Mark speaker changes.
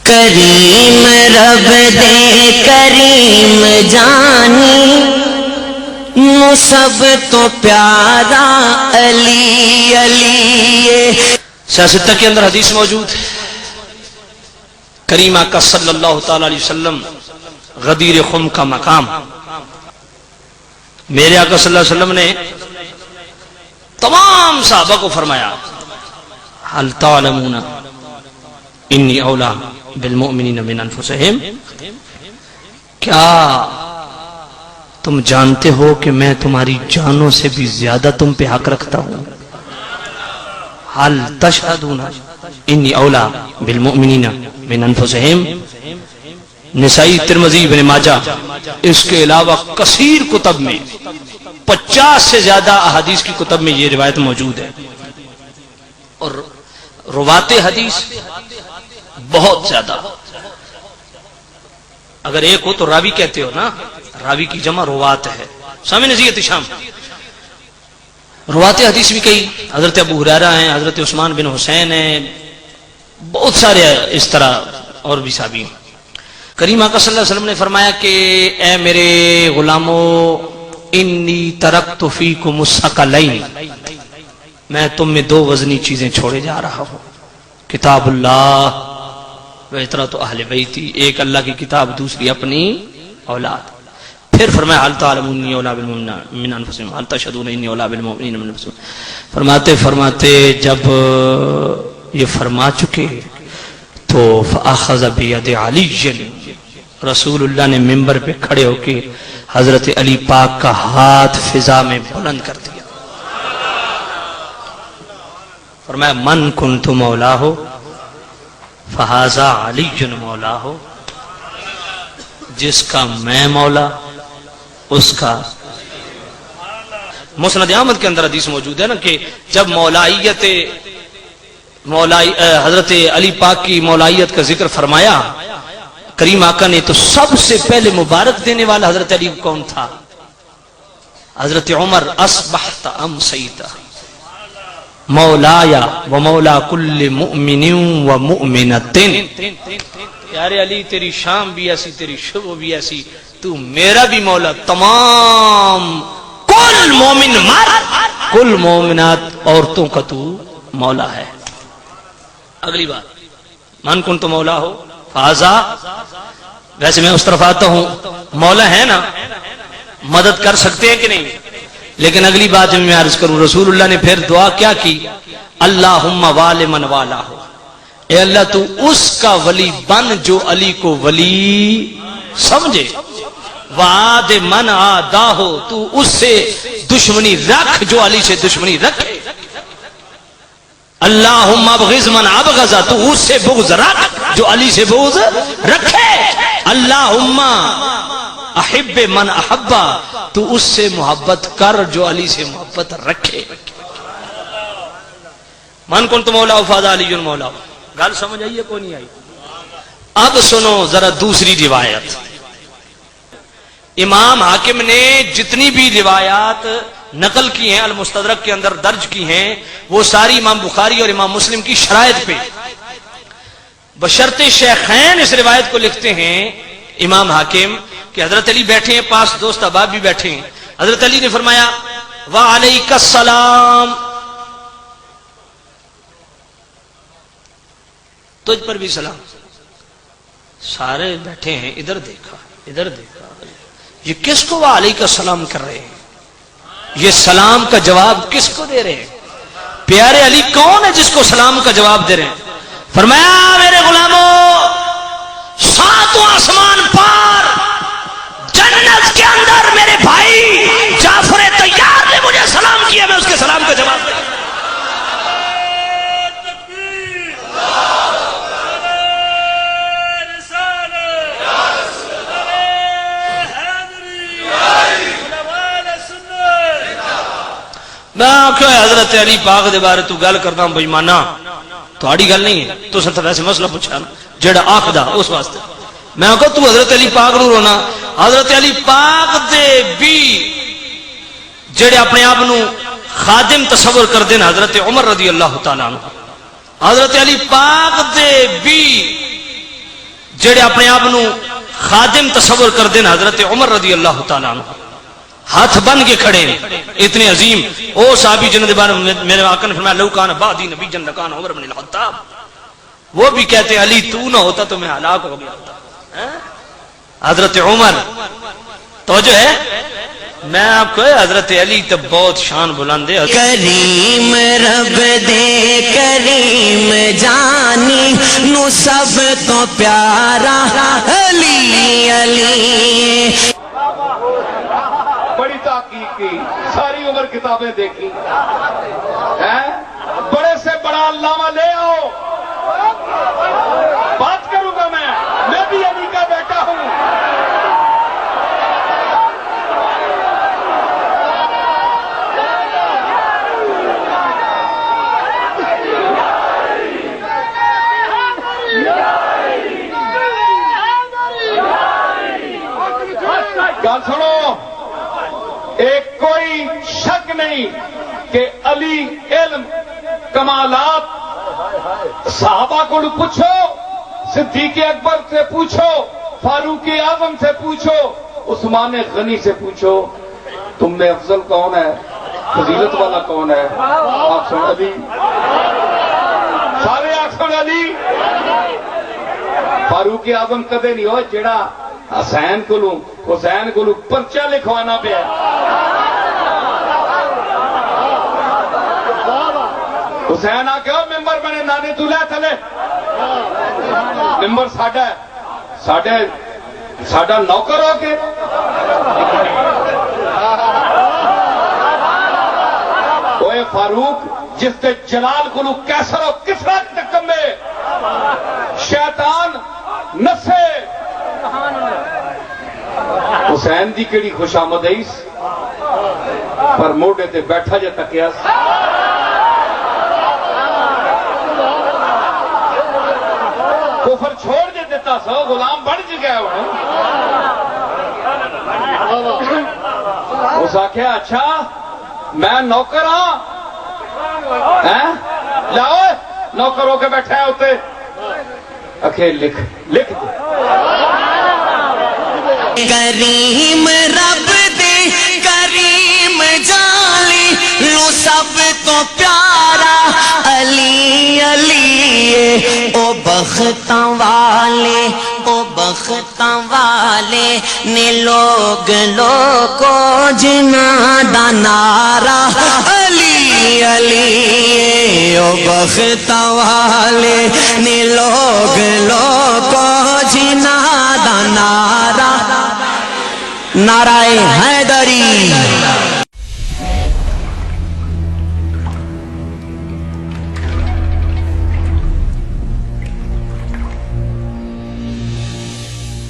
Speaker 1: کریم رب دے کریم جانی، سب تو پیارا علی علی۔
Speaker 2: سیاستہ کے اندر حدیث موجود ہے، کریم آقا صلی اللہ تعالی علیہ وسلم غدیر خم کا مقام۔ میرے آقا صلی اللہ علیہ وسلم نے تمام صحابہ کو فرمایا، حل تعلمون انی اولا بالمؤمنین من انفسہم، کیا تم جانتے ہو کہ میں تمہاری جانوں سے بھی زیادہ تم پہ حق رکھتا ہوں؟ حل تشہدون انی اولا بالمؤمنین من انفسہم۔ نسائی، ترمذی، ابن ماجہ، اس کے علاوہ کثیر کتب میں 50 سے زیادہ احادیث کی کتب میں یہ روایت موجود ہے، اور روات حدیث بہت زیادہ۔ اگر ایک ہو تو راوی کہتے ہو نا، راوی کی جمع روات ہے۔ سامع نزیت شام، روات حدیث بھی کئی، حضرت ابو ہریرہ ہیں، حضرت عثمان بن حسین ہیں، بہت سارے اس طرح اور بھی صحابی ہیں۔ کریم آقا صلی اللہ علیہ وسلم نے فرمایا کہ اے میرے غلاموں، انی ترکت فیکم الثقلین، میں تم میں دو وزنی چیزیں چھوڑے جا رہا ہوں، کتاب اللہ و اطرۃ اہل بیتی، ایک اللہ کی کتاب، دوسری اپنی اولاد۔ پھر فرمایا حل تعلمون انی اولا بالمؤمنین من انفسہم حل تشہدون انی اولا بالمؤمنین من انفسہم۔ فرماتے فرماتے جب یہ فرما چکے تو فاخذ بید علی، رسول اللہ نے ممبر پہ کھڑے ہو کے حضرت علی پاک کا ہاتھ فضا میں بلند کر دیا، فرمایا من کنت مولا ہو فہذا علی مولا ہو، جس کا میں مولا اس کا۔ مسند احمد کے اندر حدیث موجود ہے نا کہ جب مولائیت حضرت علی پاک کی مولائیت کا ذکر فرمایا کریم آقا نے، تو سب سے پہلے مبارک دینے والا حضرت علی کون تھا؟ حضرت عمر، اصبحت ام سیتا مولایا و مولا کل مؤمن و مؤمنۃ۔ پیارے علی، تیری شام بھی ایسی، تیری شب بھی ایسی، تو میرا بھی مولا، تمام کل مومن مرد، کل مومنات عورتوں کا تو مولا ہے۔ اگلی بات، من کن تو مولا ہو فازا، ویسے میں اس طرف آتا ہوں، مولا ہے نا، مدد کر سکتے ہیں کہ نہیں؟ لیکن اگلی بات جو میں عرض کروں، رسول اللہ نے پھر دعا کیا کی؟ اللہم وال من والا ہو، اے اللہ تو اس کا ولی بن جو علی کو ولی سمجھے، وعاد من آدہ ہو، تو اس سے دشمنی رکھ جو علی سے دشمنی رکھے، اللہم ابغض من ابغض، تو اس سے بغض رکھ جو علی سے بغض رکھے، اللہم احب من احبا، تو اس سے محبت کر جو علی سے محبت رکھے۔ من کنت مولا فاذا علی مولا۔ گل سمجھ آئی ہے کوئی نہیں آئی؟ اب سنو ذرا دوسری روایت۔ امام حاکم نے جتنی بھی روایات نقل کی ہیں، المستدرک کے اندر درج کی ہیں، وہ ساری امام بخاری اور امام مسلم کی شرائط پہ، بشرط شیخین اس روایت کو لکھتے ہیں امام حاکم کہ حضرت علی بیٹھے ہیں، پاس دوست احباب بھی بیٹھے ہیں، حضرت علی نے فرمایا وعلیک السلام، تجھ پر بھی سلام۔ سارے بیٹھے ہیں، ادھر دیکھا ادھر دیکھا، یہ کس کو وعلیک السلام کر رہے ہیں؟ یہ سلام کا جواب کس کو دے رہے ہیں؟ پیارے علی کون ہے جس کو سلام کا جواب دے رہے ہیں؟ فرمایا میرے غلاموں، ساتوں آسمان پار جنت کے اندر میرے بھائی جعفر طیار نے مجھے سلام کیا، میں اس کے سلام کا جواب دیا۔ میں حضرت علی پاک دے بارے تو گل کرتا ہوں بےمانا، تھوڑی گل نہیں ہے، تو سن ویسے مسئلہ پوچھا نا جڑا آخدا اس واسطے میں کہا تو حضرت علی پاک نو رونا، حضرت علی پاک دے بھی جڑے اپنے آپ نو خادم تصور کر دین حضرت عمر رضی اللہ تعالیٰ عنہ، حضرت علی پاک دے بھی جڑے اپنے آپ نو خادم تصور کرتے ہیں حضرت عمر رضی اللہ تعالیٰ عنہ ہاتھ بن کے کھڑے ہیں اتنے عظیم او صحابی جنہوں کے بارے میں میرے آقا نے فرمایا لو کان بعدی نبی جن لکان عمر بن الخطاب، وہ بھی کہتے ہیں علی تو نہ ہوتا تو میں ہلاک ہو گیا ہوتا. حضرت عمر توجہ ہے، میں آپ کو حضرت علی تو بہت شان بلند ہے.
Speaker 1: کریم رب دے کریم جانی نو سب تو پیارا علی علی.
Speaker 3: بڑی تحقیق کی، ساری عمر کتابیں دیکھی، بڑے سے بڑا علامہ لے آؤ، بات کروں گا میں بھی علی کا بیٹا ہوں. گل سنو، ایک کوئی شک نہیں کہ علی علم کمالات صحابہ کو پوچھو، صدیق اکبر سے پوچھو، فاروق اعظم سے پوچھو، عثمان غنی سے پوچھو، تم میں افضل کون ہے، فضیلت والا کون ہے؟ آپ سن علی، سارے آپ سن علی. فاروق اعظم کدے نہیں ہو جڑا حسین کو پرچہ لکھوانا پیا. حسین آ کے ممبر بنے نانے تو لے تھلے، ممبر ساڈا نوکر ہو کے اوے فاروق جس کے جلال کو کیسر و کسرا کمے شیطان نسے، حسین دی کیڑی خوشامد ہے پر موڈے تے بیٹھا جا تکیا کفر چھوڑ دے دیتا سو غلام بن گیا ہوں. اس آخیا اچھا میں نوکر ہاں، لاؤ نوکر ہو کے بیٹھا ہے اتنے اکھے لکھ دے.
Speaker 1: کریم رب دے کریم جانی نو سب تو پیارا علی علی. او بختاں والے نے لوگ لوگو جنہاں دا نعرہ علی علی. او بختاں والے نے لوگ لوگو جنہاں دا نعرہ حیدری.